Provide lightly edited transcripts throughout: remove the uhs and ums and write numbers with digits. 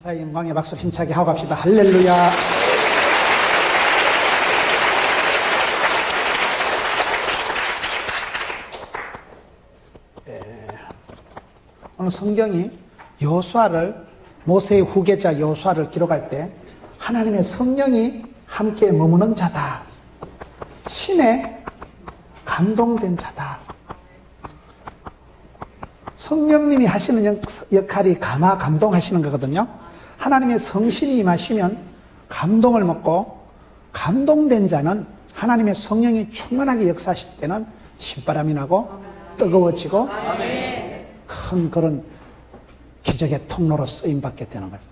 사의 영광의 박수 힘차게 하고 갑시다. 할렐루야. 오늘 성경이 여호수아를, 모세의 후계자 여호수아를 기록할 때 하나님의 성령이 함께 머무는 자다, 신에 감동된 자다. 성령님이 하시는 역할이 감동하시는 거거든요. 하나님의 성신이 임하시면 감동을 먹고, 감동된 자는 하나님의 성령이 충만하게 역사하실 때는 신바람이 나고 뜨거워지고 큰 그런 기적의 통로로 쓰임받게 되는 거예요.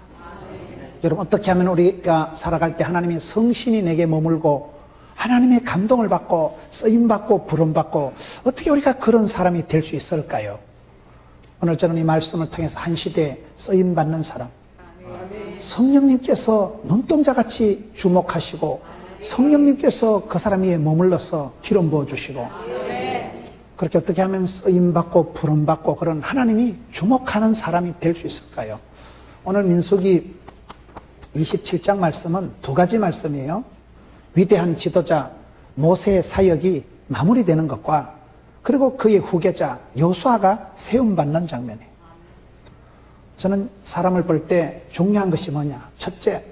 여러분, 어떻게 하면 우리가 살아갈 때 하나님의 성신이 내게 머물고 하나님의 감동을 받고 쓰임받고 부름받고, 어떻게 우리가 그런 사람이 될 수 있을까요? 오늘 저는 이 말씀을 통해서 한 시대에 쓰임받는 사람, 성령님께서 눈동자같이 주목하시고 성령님께서 그 사람 위에 머물러서 기름 부어주시고, 그렇게 어떻게 하면 쓰임받고 부름받고 그런 하나님이 주목하는 사람이 될 수 있을까요? 오늘 민수기 27장 말씀은 두 가지 말씀이에요. 위대한 지도자 모세의 사역이 마무리되는 것과, 그리고 그의 후계자 여호수아가 세움받는 장면이에요. 저는 사람을 볼 때 중요한 것이 뭐냐? 첫째,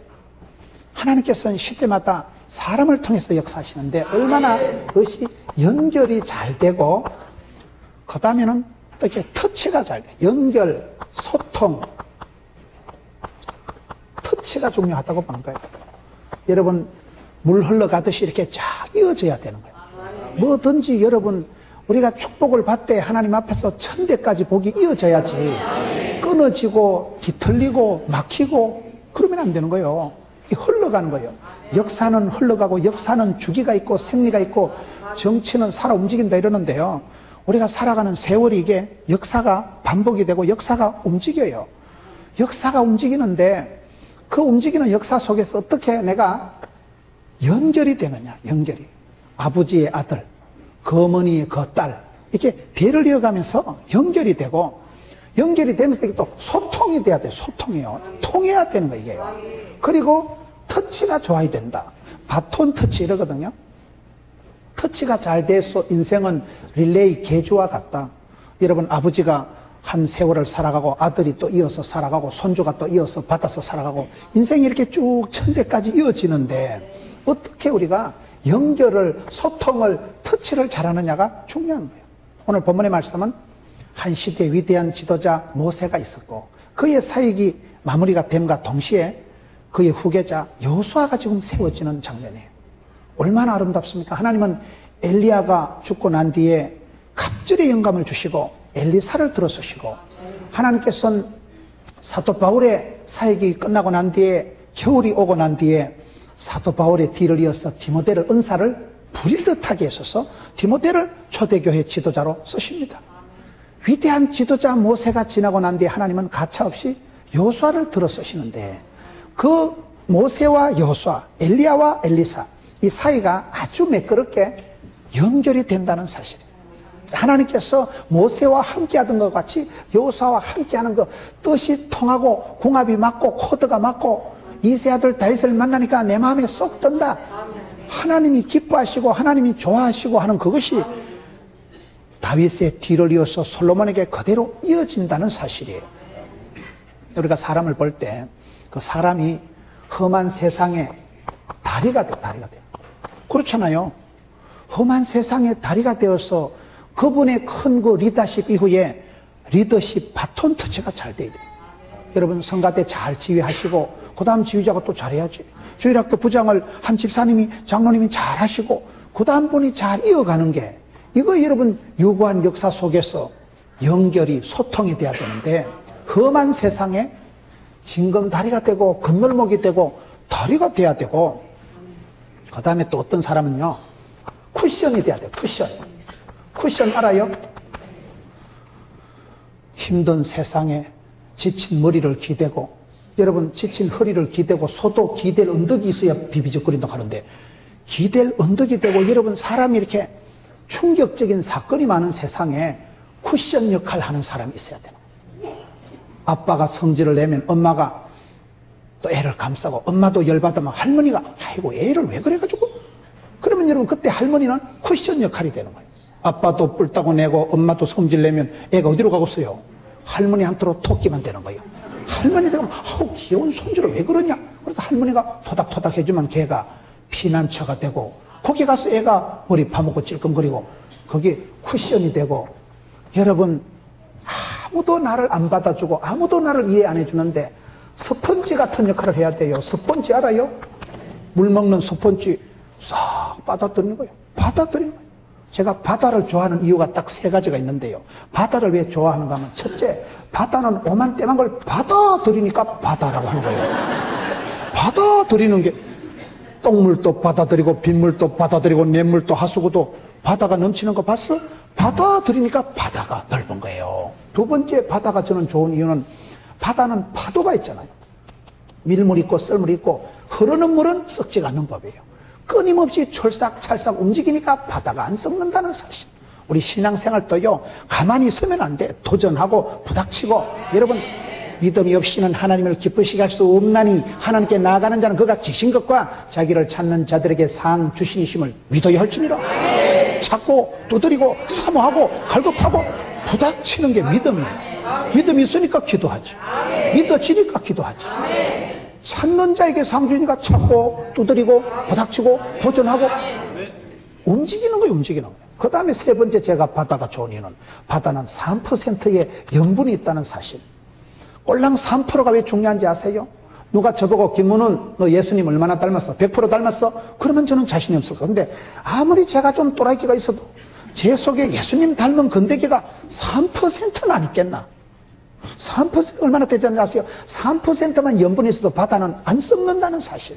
하나님께서는 시대마다 사람을 통해서 역사하시는데 얼마나 그것이 연결이 잘 되고, 그 다음에는 또 이렇게 터치가 잘 돼. 연결, 소통, 터치가 중요하다고 보는 거예요. 여러분, 물 흘러가듯이 이렇게 쫙 이어져야 되는 거예요. 뭐든지 여러분, 우리가 축복을 받되 하나님 앞에서 천대까지 복이 이어져야지, 끊어지고 뒤틀리고 막히고 그러면 안 되는 거예요. 흘러가는 거예요. 역사는 흘러가고, 역사는 주기가 있고 생리가 있고 정치는 살아 움직인다 이러는데요, 우리가 살아가는 세월이 이게 역사가 반복이 되고 역사가 움직여요. 역사가 움직이는데 그 움직이는 역사 속에서 어떻게 내가 연결이 되느냐. 연결이, 아버지의 아들, 그 어머니의 그 딸, 이렇게 대를 이어가면서 연결이 되고, 연결이 되면서 이게 또 소통이 돼야 돼. 소통이요. 통해야 되는 거, 이게요. 그리고 터치가 좋아야 된다. 바톤 터치 이러거든요. 터치가 잘 돼서 인생은 릴레이 개주와 같다. 여러분, 아버지가 한 세월을 살아가고 아들이 또 이어서 살아가고 손주가 또 이어서 받아서 살아가고, 인생이 이렇게 쭉 천대까지 이어지는데 어떻게 우리가 연결을, 소통을, 터치를 잘하느냐가 중요한 거예요. 오늘 본문의 말씀은 한 시대의 위대한 지도자 모세가 있었고, 그의 사역이 마무리가 됨과 동시에 그의 후계자 여호수아가 지금 세워지는 장면이에요. 얼마나 아름답습니까? 하나님은 엘리야가 죽고 난 뒤에 갑절의 영감을 주시고 엘리사를 들어서시고, 하나님께서는 사도 바울의 사역이 끝나고 난 뒤에, 겨울이 오고 난 뒤에 사도 바울의 뒤를 이어서 디모데를, 은사를 부릴 듯하게 했어서 디모데를 초대교회 지도자로 쓰십니다. 위대한 지도자 모세가 지나고 난 뒤에 하나님은 가차없이 여호수아를 들어 쓰시는데, 그 모세와 여호수아, 엘리야와 엘리사, 이 사이가 아주 매끄럽게 연결이 된다는 사실이에요. 하나님께서 모세와 함께하던 것 같이 여호수아와 함께하는 것, 뜻이 통하고 궁합이 맞고 코드가 맞고, 이세 아들 다윗을 만나니까 내 마음에 쏙 든다. 하나님이 기뻐하시고 하나님이 좋아하시고 하는 그것이 다윗의 뒤를 이어서 솔로몬에게 그대로 이어진다는 사실이에요. 우리가 사람을 볼 때 그 사람이 험한 세상에 다리가 돼, 다리가 돼요. 그렇잖아요. 험한 세상에 다리가 되어서 그분의 큰 그 리더십 이후에 리더십 바톤 터치가 잘 돼야 돼요. 여러분, 성가대 잘 지휘하시고 그 다음 지휘자가 또 잘해야지. 주일학교 부장을 한 집사님이, 장로님이 잘 하시고 그 다음 분이 잘 이어가는 게, 이거 여러분 유구한 역사 속에서 연결이, 소통이 돼야 되는데, 험한 세상에 징검다리가 되고 건널목이 되고 다리가 돼야 되고, 그 다음에 또 어떤 사람은요, 쿠션이 돼야 돼요. 쿠션. 쿠션 알아요? 힘든 세상에 지친 머리를 기대고, 여러분, 지친 허리를 기대고, 소도 기댈 언덕이 있어야 비비적거린다고 하는데, 기댈 언덕이 되고, 여러분, 사람이 이렇게 충격적인 사건이 많은 세상에 쿠션 역할을 하는 사람이 있어야 돼요. 아빠가 성질을 내면 엄마가 또 애를 감싸고 엄마도 열받으면 할머니가 아이고 애를 왜 그래가지고 그러면 여러분 그때 할머니는 쿠션 역할이 되는 거예요. 아빠도 뿔따고 내고 엄마도 성질 내면 애가 어디로 가겠어요? 할머니한테로 토끼만 되는 거예요. 할머니 되면 아우 귀여운 손주를 왜 그러냐? 그래서 할머니가 토닥토닥 해주면 걔가 피난처가 되고 거기 가서 애가 머리 파먹고 찔끔거리고 거기 쿠션이 되고 여러분 아무도 나를 안 받아주고 아무도 나를 이해 안 해주는데 스펀지 같은 역할을 해야 돼요. 스펀지 알아요? 물 먹는 스펀지 싹 받아들이는 거예요. 받아들이는 거예요. 제가 바다를 좋아하는 이유가 딱 3가지가 있는데요. 바다를 왜 좋아하는가 하면 첫째, 바다는 오만때만 걸 받아들이니까 바다라고 하는 거예요. 받아들이는 게 똥물도 받아들이고 빗물도 받아들이고 냇물도 하수구도 바다가 넘치는 거 봤어? 받아들이니까 바다가 넓은 거예요. 두 번째 바다가 저는 좋은 이유는 바다는 파도가 있잖아요. 밀물 있고 썰물 있고 흐르는 물은 썩지가 않는 법이에요. 끊임없이 찰싹찰싹 움직이니까 바다가 안 썩는다는 사실. 우리 신앙생활도요 가만히 있으면 안 돼. 도전하고 부닥치고 여러분 믿음이 없이는 하나님을 기쁘시게 할 수 없나니 하나님께 나아가는 자는 그가 계신 것과 자기를 찾는 자들에게 상 주시니심을 믿어야 할지니라. 찾고 두드리고 사모하고 갈급하고 부닥치는 게 믿음이에요. 믿음이 있으니까 기도하지. 믿어지니까 기도하지. 찾는 자에게 상 주니까 찾고 두드리고 부닥치고 도전하고 움직이는 거예요. 움직이는 거예요. 그 다음에 3번째 제가 바다가 좋은 이유는 바다는 3%의 염분이 있다는 사실. 꼴랑 3%가 왜 중요한지 아세요? 누가 저보고 김문훈 너 예수님 얼마나 닮았어? 100% 닮았어? 그러면 저는 자신이 없을 거예요. 근데 아무리 제가 좀 또라이기가 있어도 제 속에 예수님 닮은 건데기가 3%는 안 있겠나? 3% 얼마나 되지 아세요? 3%만 염분이 있어도 바다는 안 썩는다는 사실.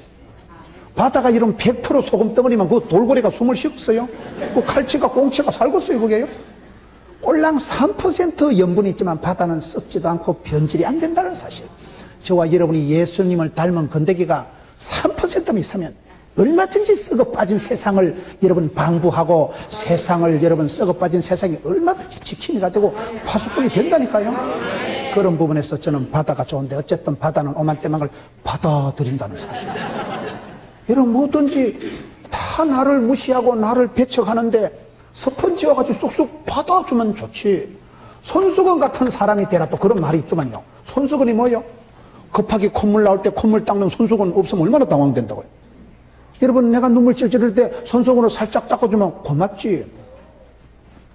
바다가 이런 100% 소금 덩어리면 그 돌고래가 숨을 쉬었어요? 그 칼치가 꽁치가 살겠어요 그게요? 꼴랑 3% 염분이 있지만 바다는 썩지도 않고 변질이 안 된다는 사실. 저와 여러분이 예수님을 닮은 건데기가 3%만 있으면 얼마든지 썩어 빠진 세상을 여러분 방부하고 세상을 여러분 썩어 빠진 세상이 얼마든지 지킴이가 되고 파수꾼이 된다니까요. 그런 부분에서 저는 바다가 좋은데 어쨌든 바다는 오만때만 걸 받아들인다는 사실. 여러분 뭐든지 다 나를 무시하고 나를 배척하는데 스펀지와 같이 쑥쑥 받아주면 좋지. 손수건 같은 사람이 되라 또 그런 말이 있더만요. 손수건이 뭐예요? 급하게 콧물 나올 때 콧물 닦는 손수건 없으면 얼마나 당황된다고요. 여러분 내가 눈물 찔찔할 때 손수건으로 살짝 닦아주면 고맙지.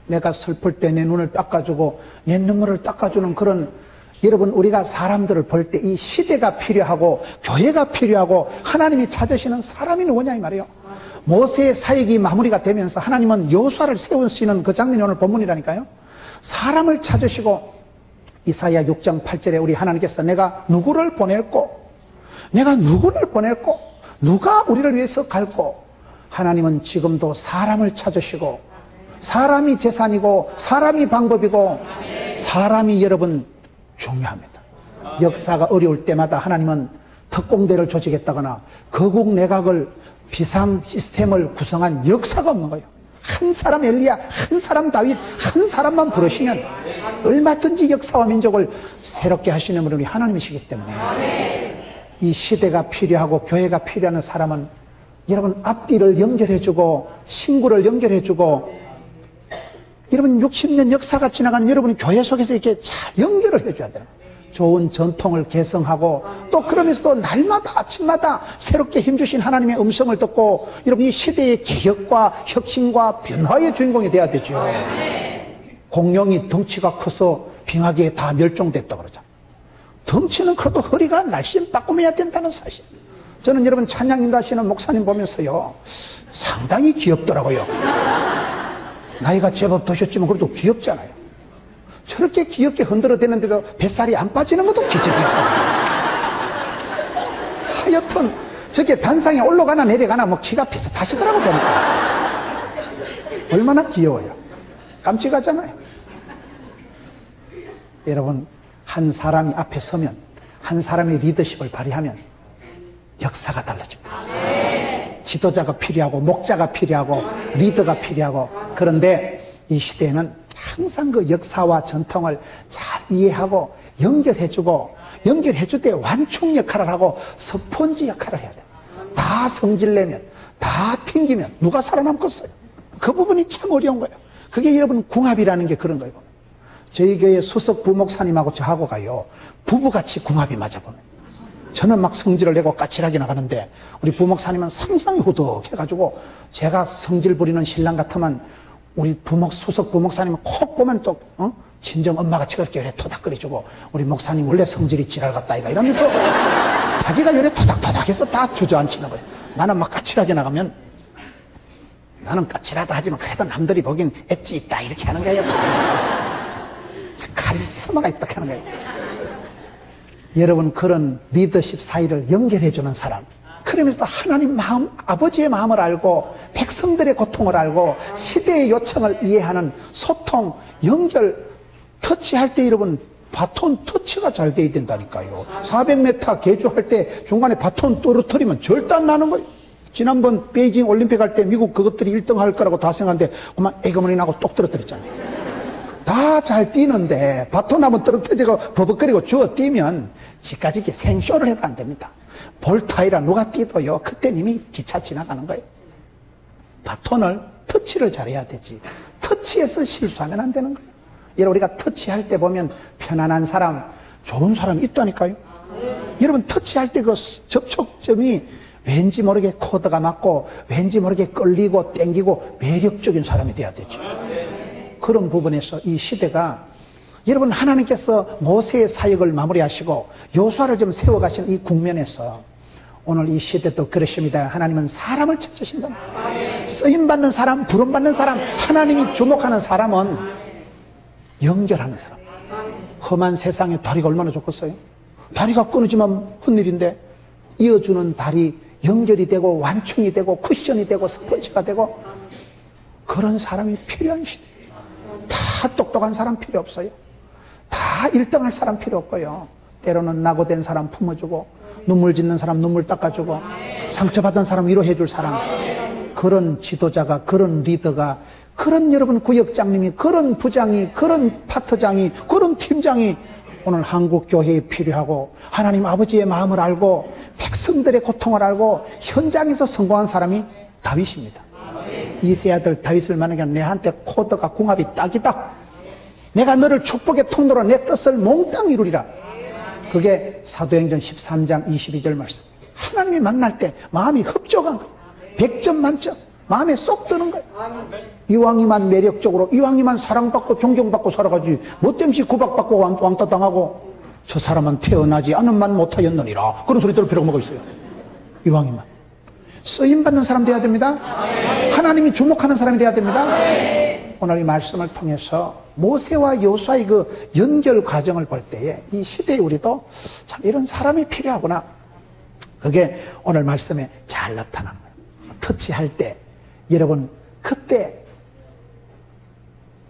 내가 슬플 때 내 눈을 닦아주고 내 눈물을 닦아주는 그런 여러분 우리가 사람들을 볼 때 이 시대가 필요하고 교회가 필요하고 하나님이 찾으시는 사람이 누구냐 이 말이에요. 모세의 사역이 마무리가 되면서 하나님은 여호수아를 세우시는 그 장면이 오늘 본문이라니까요. 사람을 찾으시고 이사야 6장 8절에 우리 하나님께서 내가 누구를 보낼꼬? 내가 누구를 보낼꼬? 누가 우리를 위해서 갈꼬? 하나님은 지금도 사람을 찾으시고 사람이 재산이고 사람이 방법이고 사람이 여러분 중요합니다. 역사가 어려울 때마다 하나님은 특공대를 조직했다거나 거국 내각을 비상 시스템을 구성한 역사가 없는 거예요. 한 사람 엘리야, 한 사람 다윗, 한 사람만 부르시면 얼마든지 역사와 민족을 새롭게 하시는 분이 하나님이시기 때문에 이 시대가 필요하고 교회가 필요한 사람은 여러분 앞뒤를 연결해주고 신구를 연결해주고 여러분 60년 역사가 지나가는 여러분이 교회 속에서 이렇게 잘 연결을 해줘야 돼요. 좋은 전통을 개성하고 또 그러면서도 날마다 아침마다 새롭게 힘주신 하나님의 음성을 듣고 여러분 이 시대의 개혁과 혁신과 변화의 주인공이 돼야 되죠. 공룡이 덩치가 커서 빙하기에 다 멸종됐다 그러죠. 덩치는 커도 허리가 날씬 빠꾸매야 된다는 사실. 저는 여러분 찬양 인도하시는 목사님 보면서요 상당히 귀엽더라고요. 나이가 제법 드셨지만 그래도 귀엽잖아요. 저렇게 귀엽게 흔들어대는데도 뱃살이 안 빠지는 것도 기적이었다. 하여튼 저게 단상에 올라가나 내려가나 뭐 키가 비슷하시더라고 보니까. 얼마나 귀여워요. 깜찍하잖아요. 여러분 한 사람이 앞에 서면 한 사람의 리더십을 발휘하면 역사가 달라집니다. 지도자가 필요하고 목자가 필요하고 리더가 필요하고 그런데 이 시대에는 항상 그 역사와 전통을 잘 이해하고 연결해주고 연결해 줄 때 완충 역할을 하고 스폰지 역할을 해야 돼. 다 성질내면, 다 튕기면 누가 살아남겠어요? 그 부분이 참 어려운 거예요. 그게 여러분 궁합이라는 게 그런 거예요. 저희 교회 수석 부목사님하고 저하고 가요. 부부같이 궁합이 맞아보면. 저는 막 성질을 내고 까칠하게 나가는데 우리 부목사님은 상상이 후덕해가지고 제가 성질 부리는 신랑 같으면 우리 수석 부목사님은 콕 보면 또 친정 엄마같이 그렇게 열에 토닥거려주고 우리 목사님 원래 성질이 지랄 같다 이가 이러면서 자기가 열에 토닥토닥해서 다 주저앉히는 거예요. 나는 막 까칠하게 나가면 나는 까칠하다 하지만 그래도 남들이 보긴 엣지 있다 이렇게 하는 거예요. 카리스마가 있다 하는 거예요. 여러분 그런 리더십 사이를 연결해주는 사람, 그러면서도 하나님 마음, 아버지의 마음을 알고 백성들의 고통을 알고 시대의 요청을 이해하는 소통, 연결, 터치할 때 여러분 바톤 터치가 잘 돼야 된다니까요. 400m 개주할 때 중간에 바톤 떨어뜨리면 절대 안 나는 거예요. 지난번 베이징 올림픽 할 때 미국 그것들이 1등 할 거라고 다 생각하는데 그만 에그머니 나고 똑 떨어뜨렸잖아요. 다 잘 뛰는데 바톤 한번 떨어뜨리고 버벅거리고 주워 뛰면 지까지 생쇼를 해도 안 됩니다. 볼타이라 누가 뛰도요 그때 이미 기차 지나가는 거예요. 바톤을 터치를 잘해야 되지 터치해서 실수하면 안 되는 거예요. 여러분 우리가 터치할 때 보면 편안한 사람, 좋은 사람이 있다니까요. 여러분 터치할 때 그 접촉점이 왠지 모르게 코드가 맞고 왠지 모르게 끌리고 땡기고 매력적인 사람이 돼야 되죠. 그런 부분에서 이 시대가 여러분 하나님께서 모세의 사역을 마무리하시고 여호수아를 좀 세워가신 이 국면에서 오늘 이 시대도 그렇습니다. 하나님은 사람을 찾으신다. 쓰임받는 사람, 부름받는 사람, 하나님이 주목하는 사람은 연결하는 사람. 험한 세상에 다리가 얼마나 좋겠어요? 다리가 끊어지면 헛일인데 이어주는 다리, 연결이 되고 완충이 되고 쿠션이 되고 스펀지가 되고 그런 사람이 필요한 시대. 다 똑똑한 사람 필요 없어요. 다 1등할 사람 필요 없고요. 때로는 낙오된 사람 품어주고 눈물 짓는 사람 눈물 닦아주고 상처받은 사람 위로해줄 사람, 그런 지도자가, 그런 리더가, 그런 여러분 구역장님이, 그런 부장이, 그런 파트장이, 그런 팀장이 오늘 한국교회에 필요하고 하나님 아버지의 마음을 알고 백성들의 고통을 알고 현장에서 성공한 사람이 다윗입니다. 이세 아들 다윗을 만나게 내한테 코드가 궁합이 딱이다. 내가 너를 축복의 통로로 내 뜻을 몽땅 이루리라. 그게 사도행전 13장 22절 말씀. 하나님이 만날 때 마음이 흡족한 거예요. 100점 만점. 마음에 쏙 드는 거예요. 이왕이만 매력적으로, 이왕이만 사랑받고 존경받고 살아가지 뭐 땜시 구박받고 왕따 당하고 저 사람은 태어나지 않은 만 못하였느니라 그런 소리 들을 필요가 뭐가 있어요. 이왕이만 쓰임받는 사람 돼야 됩니다. 하나님이 주목하는 사람이 돼야 됩니다. 오늘 이 말씀을 통해서 모세와 여호수아의 그 연결 과정을 볼 때에 이 시대에 우리도 참 이런 사람이 필요하구나. 그게 오늘 말씀에 잘 나타나는 거예요. 터치할 때 여러분 그때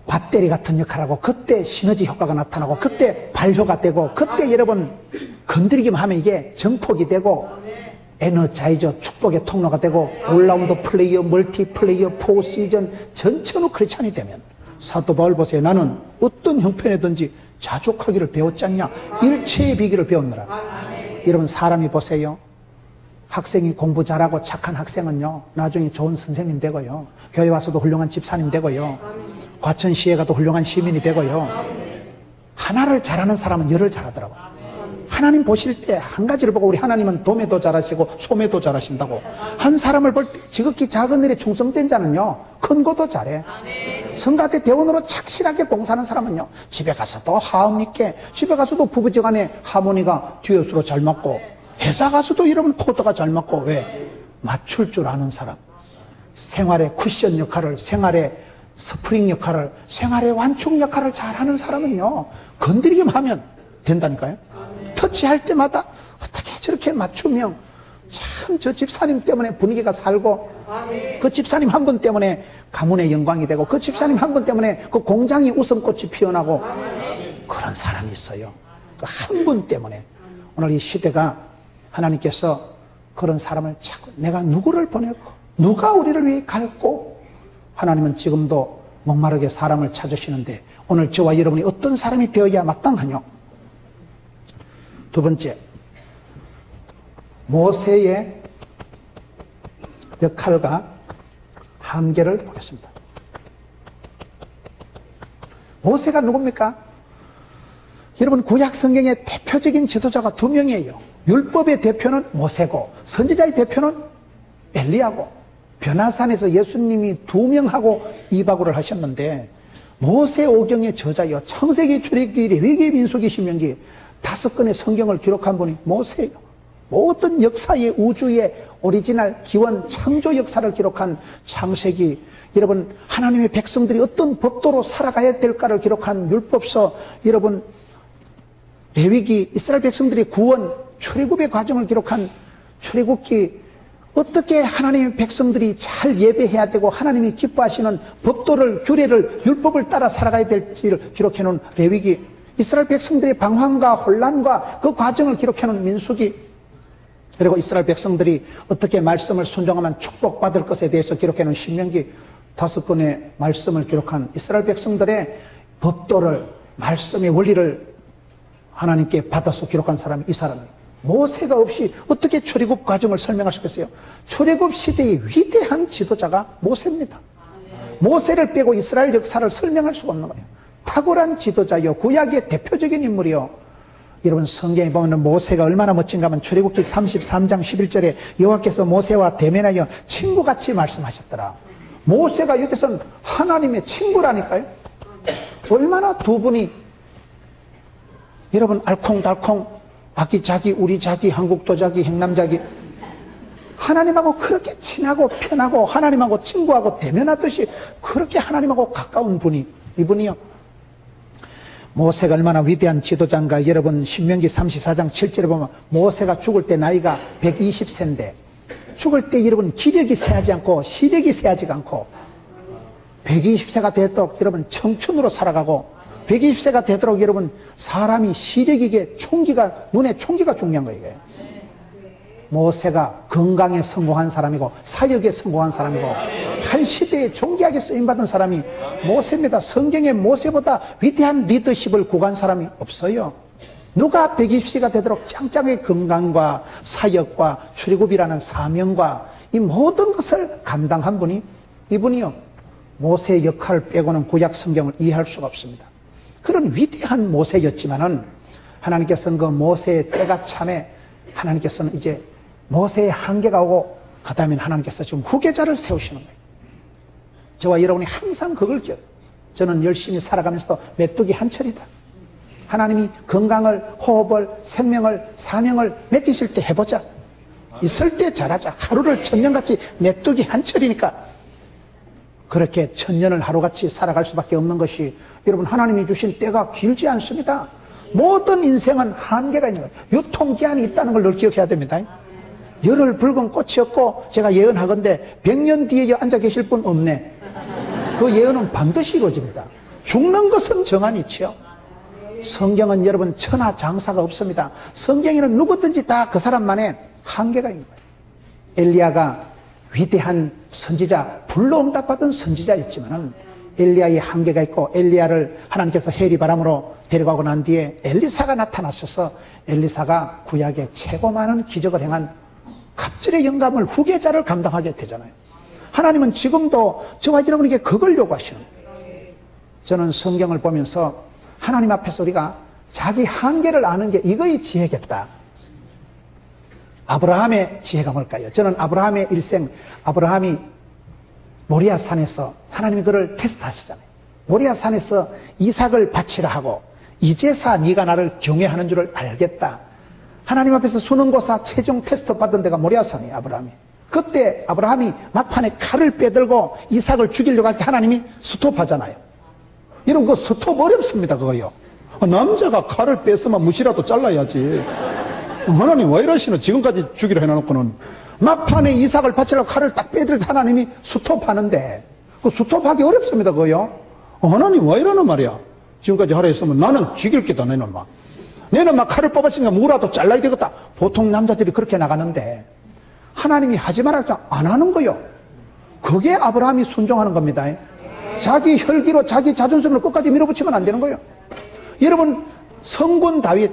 배터리 같은 역할하고 그때 시너지 효과가 나타나고 그때 발효가 되고 그때 여러분 건드리기만 하면 이게 정폭이 되고 에너자이저 축복의 통로가 되고 올라운드 플레이어, 멀티플레이어, 포시즌 전천후 크리스찬이 되면 사도 바울 보세요. 나는 어떤 형편이든지 자족하기를 배웠지 않냐. 일체의 비결을 배웠느라. 여러분 사람이 보세요. 학생이 공부 잘하고 착한 학생은요 나중에 좋은 선생님 되고요 교회 와서도 훌륭한 집사님 되고요 과천시에 가도 훌륭한 시민이 되고요 하나를 잘하는 사람은 열을 잘하더라고요. 하나님 보실 때 한 가지를 보고 우리 하나님은 도매도 잘하시고 소매도 잘하신다고 한 사람을 볼 때 지극히 작은 일에 충성된 자는요 큰 것도 잘해. 성가대 대원으로 착실하게 봉사하는 사람은요 집에 가서도 화음 있게 집에 가서도 부부지간에 하모니가 듀엣으로 잘 맞고 회사 가서도 여러분 코드가 잘 맞고 왜? 맞출 줄 아는 사람. 생활의 쿠션 역할을, 생활의 스프링 역할을, 생활의 완충 역할을 잘하는 사람은요 건드리기만 하면 된다니까요. 터치할 때마다 어떻게 저렇게 맞추면 참 저 집사님 때문에 분위기가 살고 그 집사님 한 분 때문에 가문의 영광이 되고 그 집사님 한 분 때문에 그 공장이 웃음꽃이 피어나고 그런 사람이 있어요. 그 한 분 때문에 오늘 이 시대가 하나님께서 그런 사람을 찾고 내가 누구를 보낼고 누가 우리를 위해 갈고 하나님은 지금도 목마르게 사람을 찾으시는데 오늘 저와 여러분이 어떤 사람이 되어야 마땅하뇨? 두 번째, 모세의 역할과 한계를 보겠습니다. 모세가 누굽니까? 여러분, 구약 성경의 대표적인 지도자가 두 명이에요. 율법의 대표는 모세고 선지자의 대표는 엘리야고, 변화산에서 예수님이 2명하고 이바구를 하셨는데, 모세 오경의 저자요, 창세기, 출애굽기, 레위기, 민수기, 신명기 5권의 성경을 기록한 분이 모세예요. 모든 역사의, 우주의 오리지널 기원 창조 역사를 기록한 창세기, 여러분 하나님의 백성들이 어떤 법도로 살아가야 될까를 기록한 율법서, 여러분 레위기, 이스라엘 백성들의 구원, 출애굽의 과정을 기록한 출애굽기, 어떻게 하나님의 백성들이 잘 예배해야 되고 하나님이 기뻐하시는 법도를, 규례를, 율법을 따라 살아가야 될지를 기록해놓은 레위기, 이스라엘 백성들의 방황과 혼란과 그 과정을 기록해놓은 민수기, 그리고 이스라엘 백성들이 어떻게 말씀을 순종하면 축복받을 것에 대해서 기록해놓은 신명기, 5권의 말씀을 기록한 이스라엘 백성들의 법도를, 말씀의 원리를 하나님께 받아서 기록한 사람이 이 사람이에요. 모세가 없이 어떻게 출애굽 과정을 설명할 수 있겠어요? 출애굽 시대의 위대한 지도자가 모세입니다. 모세를 빼고 이스라엘 역사를 설명할 수가 없는 거예요. 탁월한 지도자요, 구약의 대표적인 인물이요. 여러분 성경에 보면 모세가 얼마나 멋진가 하면 출애굽기 33장 11절에 여호와께서 모세와 대면하여 친구같이 말씀하셨더라. 모세가 여기서는 하나님의 친구라니까요. 얼마나 두 분이, 여러분 알콩달콩, 아기자기, 우리자기, 한국도자기, 행남자기, 하나님하고 그렇게 친하고 편하고 하나님하고 친구하고 대면하듯이 그렇게 하나님하고 가까운 분이 이분이요. 모세가 얼마나 위대한 지도자인가. 여러분 신명기 34장 7절에 보면 모세가 죽을 때 나이가 120세인데 죽을 때 여러분 기력이 세하지 않고 시력이 세하지가 않고 120세가 되도록 여러분 청춘으로 살아가고, 120세가 되도록 여러분 사람이 시력이게 총기가, 눈에 총기가 중요한 거예요. 이게. 모세가 건강에 성공한 사람이고 사역에 성공한 사람이고 한 시대에 존귀하게 쓰임받은 사람이 모세입니다. 성경에 모세보다 위대한 리더십을 구가한 사람이 없어요. 누가 120세가 되도록 짱짱하게 건강과 사역과 출애굽이라는 사명과 이 모든 것을 감당한 분이 이분이요. 모세의 역할을 빼고는 구약 성경을 이해할 수가 없습니다. 그런 위대한 모세였지만은 하나님께서는 그 모세의 때가 참에 하나님께서는 이제 모세의 한계가 오고 그 다음에 하나님께서 지금 후계자를 세우시는 거예요. 저와 여러분이 항상 그걸 기억해요. 저는 열심히 살아가면서도 메뚜기 한철이다. 하나님이 건강을, 호흡을, 생명을, 사명을 맡기실 때 해보자. 있을 때 잘하자. 하루를 천년같이 메뚜기 한철이니까 그렇게 천년을 하루같이 살아갈 수밖에 없는 것이, 여러분 하나님이 주신 때가 길지 않습니다. 모든 인생은 한계가 있는 거예요. 유통기한이 있다는 걸 늘 기억해야 됩니다. 열흘 붉은 꽃이었고 제가 예언하건대 100년 뒤에 앉아 계실 분 없네. 그 예언은 반드시 이루어집니다. 죽는 것은 정한이 있죠. 성경은 여러분 천하장사가 없습니다. 성경에는 누구든지 다 그 사람만의 한계가 있는 거예요. 엘리야가 위대한 선지자, 불로응답받은 선지자였지만은 엘리야의 한계가 있고, 엘리야를 하나님께서 해리바람으로 데려가고 난 뒤에 엘리사가 나타나셔서 엘리사가 구약의 최고 많은 기적을 행한 갑절의 영감을, 후계자를 감당하게 되잖아요. 하나님은 지금도 저와 여러분에게 그걸 요구하시는 거예요. 저는 성경을 보면서 하나님 앞에서 우리가 자기 한계를 아는 게 이거의 지혜겠다. 아브라함의 지혜가 뭘까요? 저는 아브라함의 일생, 아브라함이 모리아 산에서 하나님이 그를 테스트하시잖아요. 모리아 산에서 이삭을 바치라 하고, 이제사 네가 나를 경외하는 줄을 알겠다. 하나님 앞에서 수능고사 최종 테스트 받은 데가 모리아 산이에요. 아브라함이. 그때 아브라함이 막판에 칼을 빼들고 이삭을 죽이려고 할 때 하나님이 스톱하잖아요. 여러분 그 스톱 어렵습니다. 그거요. 남자가 칼을 뺐으면 무시라도 잘라야지. 하나님 왜 이러시노? 지금까지 죽이려 해놓고는. 막판에 이삭을 바치려고 칼을 딱 빼들 때 하나님이 스톱하는데, 그 스톱하기 어렵습니다. 그거요. 하나님 왜 이러는 말이야? 지금까지 하라 했으면 나는 죽일 게다. 너는 막 내는 막 칼을 뽑았으니까 뭐라도 잘라야 되겠다. 보통 남자들이 그렇게 나가는데 하나님이 하지 말라니까 안 하는 거요. 그게 아브라함이 순종하는 겁니다. 자기 혈기로 자기 자존심을 끝까지 밀어붙이면 안 되는 거예요. 여러분 성군 다윗,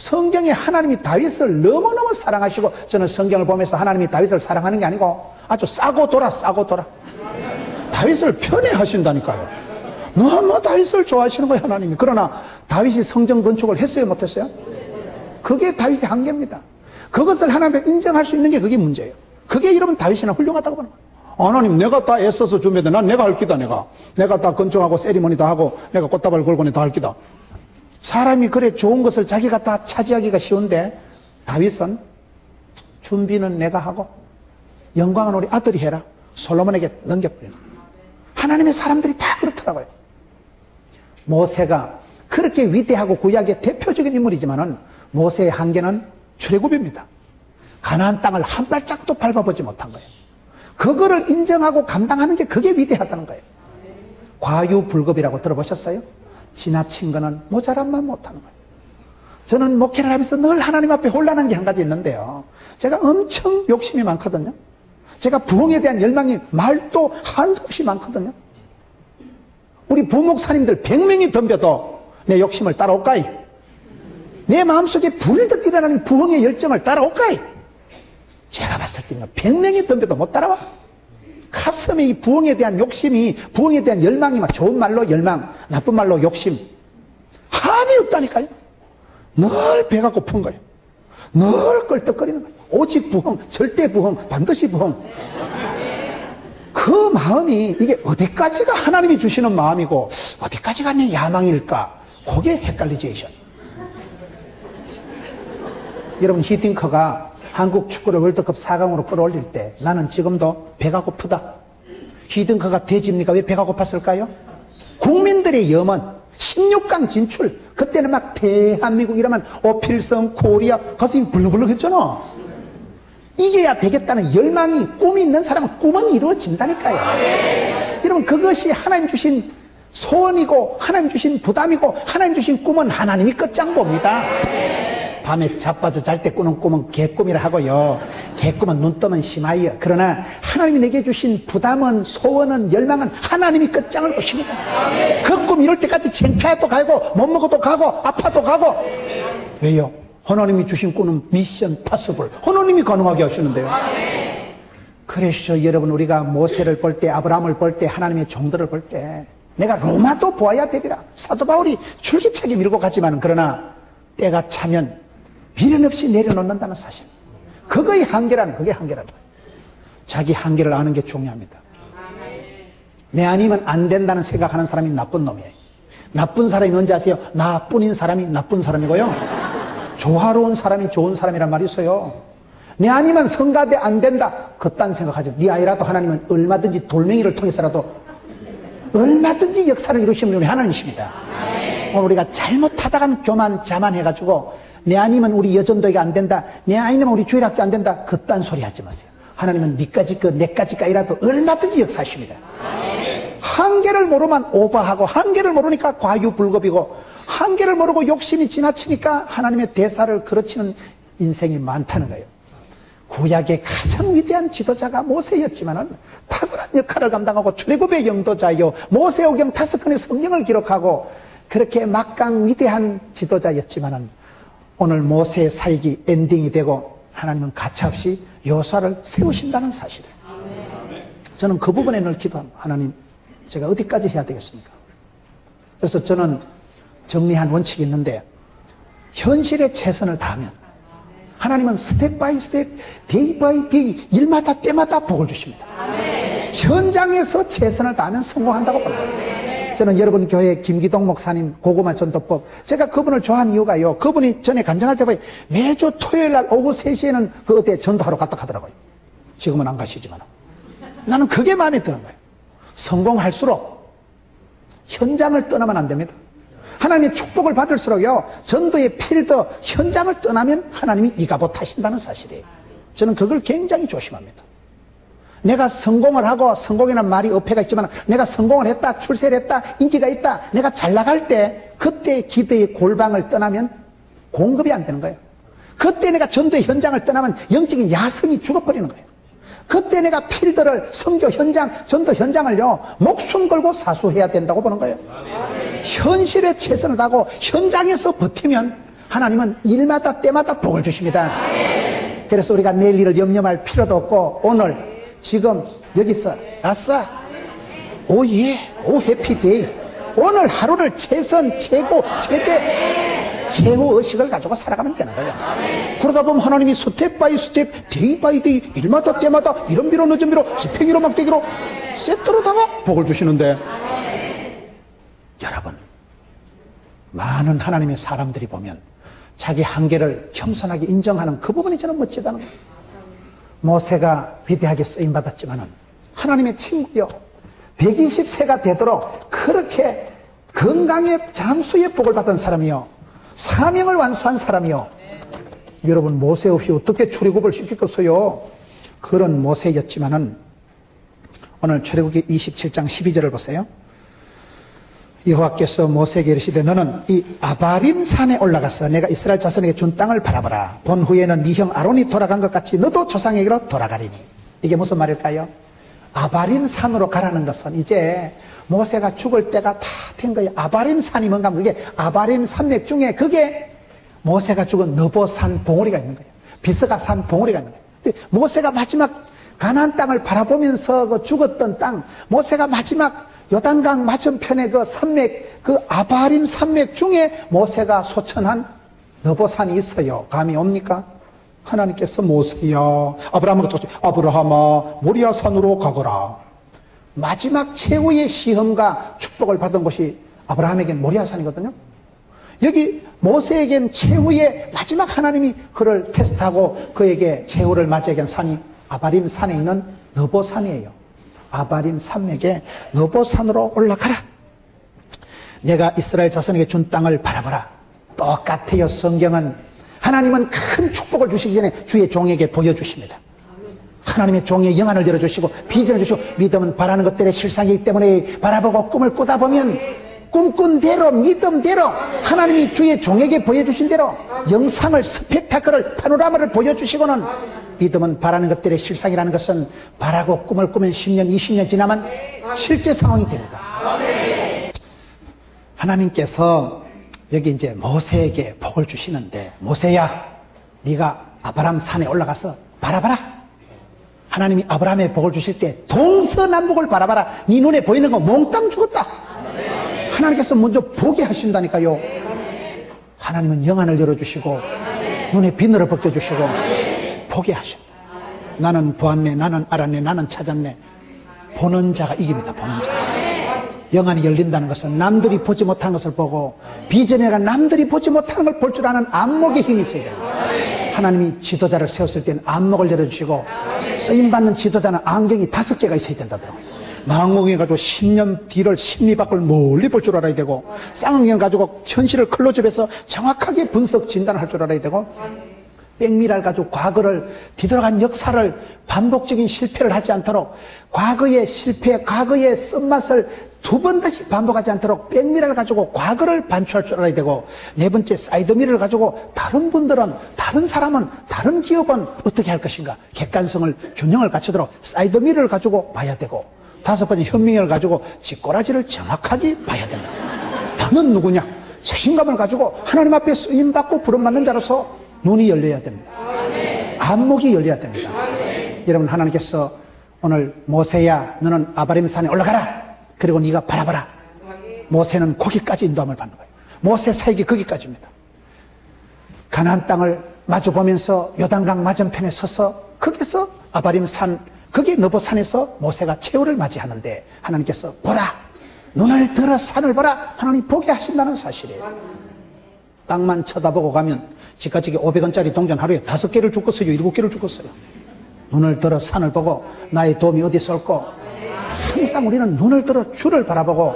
성경에 하나님이 다윗을 너무너무 사랑하시고, 저는 성경을 보면서 하나님이 다윗을 사랑하는 게 아니고 아주 싸고 돌아 다윗을 편애하신다니까요. 너무 다윗을 좋아하시는 거예요, 하나님이. 그러나 다윗이 성전 건축을 했어요, 못했어요? 그게 다윗의 한계입니다. 그것을 하나님께 인정할 수 있는 게 그게 문제예요. 그게 이러면 다윗이나 훌륭하다고 보는 거예요. 하나님, 내가 다 애써서 준비했는데 난 내가 할 기다. 내가 다 건축하고 세리머니 다 하고 내가 꽃다발 걸고니 다 할 기다. 사람이 그래 좋은 것을 자기가 다 차지하기가 쉬운데 다윗은 준비는 내가 하고 영광은 우리 아들이 해라. 솔로몬에게 넘겨버리는 거예요. 하나님의 사람들이 다 그렇더라고요. 모세가 그렇게 위대하고 구약의 대표적인 인물이지만은 모세의 한계는 출애굽입니다. 가나안 땅을 한 발짝도 밟아보지 못한 거예요. 그거를 인정하고 감당하는 게 그게 위대하다는 거예요. 과유불급이라고 들어보셨어요? 지나친 거는 모자란만 못하는 거예요. 저는 목회를 하면서 늘 하나님 앞에 혼란한 게 한 가지 있는데요. 제가 엄청 욕심이 많거든요. 제가 부흥에 대한 열망이 말도 한도 없이 많거든요. 우리 부목사님들 100명이 덤벼도 내 욕심을 따라올까이? 내 마음속에 불듯 일어나는 부흥의 열정을 따라올까이? 제가 봤을 때는 100명이 덤벼도 못 따라와. 가슴에 이 부흥에 대한 욕심이, 부흥에 대한 열망이 막 좋은 말로 열망, 나쁜 말로 욕심. 한이 없다니까요. 늘 배가 고픈 거예요. 늘 껄떡거리는 거예요. 오직 부흥, 절대 부흥, 반드시 부흥. 그 마음이 이게 어디까지가 하나님이 주시는 마음이고 어디까지가 내 야망일까? 그게 헷갈리지. 여러분, 히딩크가 한국 축구를 월드컵 4강으로 끌어올릴 때 나는 지금도 배가 고프다. 히딩크가 대집니까? 왜 배가 고팠을까요? 국민들의 염원, 16강 진출. 그때는 막 대한민국 이러면 오필성, 코리아 가슴이 불룩불룩 했잖아. 이겨야 되겠다는 열망이, 꿈이 있는 사람은 꿈은 이루어진다니까요. 여러분, 그것이 하나님 주신 소원이고 하나님 주신 부담이고 하나님 주신 꿈은 하나님이 끝장봅니다. 밤에 자빠져 잘 때 꾸는 꿈은 개꿈이라 하고요. 개꿈은 눈 뜨면 심하여. 그러나 하나님이 내게 주신 부담은, 소원은, 열망은 하나님이 끝장을 보십니다. 그 꿈 이룰 때까지 창피해도 가고 못 먹어도 가고 아파도 가고. 왜요? 하나님이 주신 꿈은 미션 파서블. 하나님이 가능하게 하시는데요. 그래서 여러분, 우리가 모세를 볼 때, 아브라함을 볼 때, 하나님의 종들을 볼 때 내가 로마도 보아야 되리라. 사도 바울이 줄기차게 밀고 가지만, 그러나 때가 차면 미련 없이 내려놓는다는 사실. 그게 한계라는 거예요. 자기 한계를 아는 게 중요합니다. 내 아니면 안 된다는 생각하는 사람이 나쁜 놈이에요. 나쁜 사람이 뭔지 아세요? 나뿐인 사람이 나쁜 사람이고요. 조화로운 사람이 좋은 사람이란 말이 있어요. 내 아니면 성가대 안 된다. 그딴 생각하죠. 네 아이라도 하나님은 얼마든지 돌멩이를 통해서라도 얼마든지 역사를 이루시는 분이 하나님이십니다. 오늘 우리가 잘못하다간 교만, 자만해가지고 내 아니면 우리 여전도회가 안 된다, 내 아니면 우리 주일학교 안 된다, 그딴 소리 하지 마세요. 하나님은 니까지 내까지까지라도 얼마든지 역사하십니다. 한계를 모르면 오버하고, 한계를 모르니까 과유불급이고, 한계를 모르고 욕심이 지나치니까 하나님의 대사를 그르치는 인생이 많다는 거예요. 구약의 가장 위대한 지도자가 모세였지만은 탁월한 역할을 감당하고 출애굽의 영도자요, 모세오경 5권의 성경을 기록하고 그렇게 막강 위대한 지도자였지만은 오늘 모세의 사역이 엔딩이 되고 하나님은 가차없이 여호수아를 세우신다는 사실이에요. 저는 그 부분에 늘 기도합니다. 하나님, 제가 어디까지 해야 되겠습니까? 그래서 저는 정리한 원칙이 있는데, 현실에 최선을 다하면 하나님은 스텝 바이 스텝, 데이 바이 데이, 일마다 때마다 복을 주십니다. 현장에서 최선을 다하면 성공한다고 봅니다. 저는 여러분 교회 김기동 목사님 고구마 전도법, 제가 그분을 좋아하는 이유가요, 그분이 전에 간증할 때 보니 매주 토요일 날 오후 3시에는 그 어디에 전도하러 갔다 가더라고요. 지금은 안 가시지만 나는 그게 마음에 드는 거예요. 성공할수록 현장을 떠나면 안 됩니다. 하나님의 축복을 받을수록요, 전도의 필드, 현장을 떠나면 하나님이 이가봇 하신다는 사실이에요. 저는 그걸 굉장히 조심합니다. 내가 성공을 하고, 성공이라는 말이 어폐가 있지만 내가 성공을 했다, 출세를 했다, 인기가 있다, 내가 잘 나갈 때 그때 기대의 골방을 떠나면 공급이 안 되는 거예요. 그때 내가 전도의 현장을 떠나면 영적인 야성이 죽어버리는 거예요. 그때 내가 필드를, 선교 현장, 전도 현장을요, 목숨 걸고 사수해야 된다고 보는 거예요. 현실에 최선을 다하고 현장에서 버티면 하나님은 일마다 때마다 복을 주십니다. 그래서 우리가 내일 일을 염려할 필요도 없고 오늘 지금 여기서 아싸 오예 오 해피데이 오늘 하루를 최선 최고 최후 의식을 가지고 살아가면 되는 거예요. 그러다 보면 하나님이 스텝 바이 스텝 데이 바이 데이 일마다 때마다 이런 비로 늦은 비로 집행이로 막대기로 세트로다가 복을 주시는데 여러분 많은 하나님의 사람들이 보면 자기 한계를 겸손하게 인정하는 그 부분이 저는 멋지다는 거예요. 모세가 위대하게 쓰임받았지만은 하나님의 친구요 120세가 되도록 그렇게 건강의 장수의 복을 받은 사람이요 사명을 완수한 사람이요 여러분 모세 없이 어떻게 출애굽을 시켰겠어요? 그런 모세였지만은 오늘 출애굽기 27장 12절을 보세요. 여호와께서 모세에게 이르시되 너는 이 아바림 산에 올라가서 내가 이스라엘 자손에게 준 땅을 바라보라. 본 후에는 네 형 아론이 돌아간 것 같이 너도 조상에게로 돌아가리니. 이게 무슨 말일까요? 아바림 산으로 가라는 것은 이제 모세가 죽을 때가 다 된 거예요. 아바림 산이 뭔가 하면 그게 아바림 산맥 중에 그게 모세가 죽은 느보산 봉우리가 있는 거예요. 비스가산 봉우리가 있는 거예요. 모세가 마지막 가나안 땅을 바라보면서 그 죽었던 땅, 모세가 마지막 요단강 맞은편에 그 산맥, 그 아바림 산맥 중에 모세가 소천한 느보산이 있어요. 감이 옵니까? 하나님께서 모세야, 아브라함과 똑같이 아브라함아 모리아 산으로 가거라. 마지막 최후의 시험과 축복을 받은 곳이 아브라함에겐 모리아 산이거든요. 여기 모세에겐 최후의 마지막 하나님이 그를 테스트하고 그에게 최후를 맞이하게 한 산이 아바림 산에 있는 느보산이에요. 아바림 산맥에 느보산으로 올라가라. 내가 이스라엘 자손에게 준 땅을 바라보라. 똑같아요. 성경은 하나님은 큰 축복을 주시기 전에 주의 종에게 보여주십니다. 하나님의 종의 영안을 열어주시고 비전을 주시고 믿음은 바라는 것들의 실상이기 때문에 바라보고 꿈을 꾸다 보면 꿈꾼 대로 믿음대로 하나님이 주의 종에게 보여주신 대로 영상을 스펙타클을 파노라마를 보여주시고는 믿음은 바라는 것들의 실상이라는 것은 바라고 꿈을 꾸면 10년 20년 지나면 실제 상황이 됩니다. 하나님께서 여기 이제 모세에게 복을 주시는데 모세야 네가 아브라함 산에 올라가서 바라봐라. 하나님이 아브라함에 복을 주실 때 동서남북을 바라봐라. 네 눈에 보이는 거 몽땅 죽었다. 하나님께서 먼저 보게 하신다니까요. 하나님은 영안을 열어주시고 눈에 비늘을 벗겨주시고 보게 하십니다. 나는 보았네, 나는 알았네, 나는 찾았네. 보는 자가 이깁니다. 보는 자. 영안이 열린다는 것은 남들이 보지 못한 것을 보고 비전에가 남들이 보지 못하는 걸 볼 줄 아는 안목의 힘이 있어야 됩니다. 하나님이 지도자를 세웠을 때는 안목을 열어주시고 쓰임받는 지도자는 안경이 5개가 있어야 된다더라고요. 망원경을 가지고 10년 뒤를 심리 밖을 멀리 볼 줄 알아야 되고 쌍안경을 가지고 현실을 클로즈업해서 정확하게 분석 진단을 할 줄 알아야 되고 백미라를 가지고 과거를 뒤돌아간 역사를 반복적인 실패를 하지 않도록 과거의 실패, 과거의 쓴맛을 2번 다시 반복하지 않도록 백미라를 가지고 과거를 반추할 줄 알아야 되고 네 번째 사이드미러를 가지고 다른 분들은 다른 사람은 다른 기업은 어떻게 할 것인가 객관성을 균형을 갖추도록 사이드미러를 가지고 봐야 되고 5번째 현명을 가지고 뒷꼬라지를 정확하게 봐야 된다. 나는 누구냐 자신감을 가지고 하나님 앞에 쓰임받고 부름받는 자로서 눈이 열려야 됩니다. 안목이 열려야 됩니다. 여러분 하나님께서 오늘 모세야 너는 아바림 산에 올라가라. 그리고 네가 바라봐라. 모세는 거기까지 인도함을 받는 거예요. 모세 사역이 거기까지입니다. 가나안 땅을 마주보면서 요단강 맞은편에 서서 거기서 아바림 산 거기 느보산에서 모세가 최후를 맞이하는데 하나님께서 보라 눈을 들어 산을 보라 하나님 보게 하신다는 사실이에요. 땅만 쳐다보고 가면 지가지게 500원짜리 동전 하루에 5개를 줬겠어요 7개를 줬겠어요. 눈을 들어 산을 보고 나의 도움이 어디서 올고 항상 우리는 눈을 들어 주를 바라보고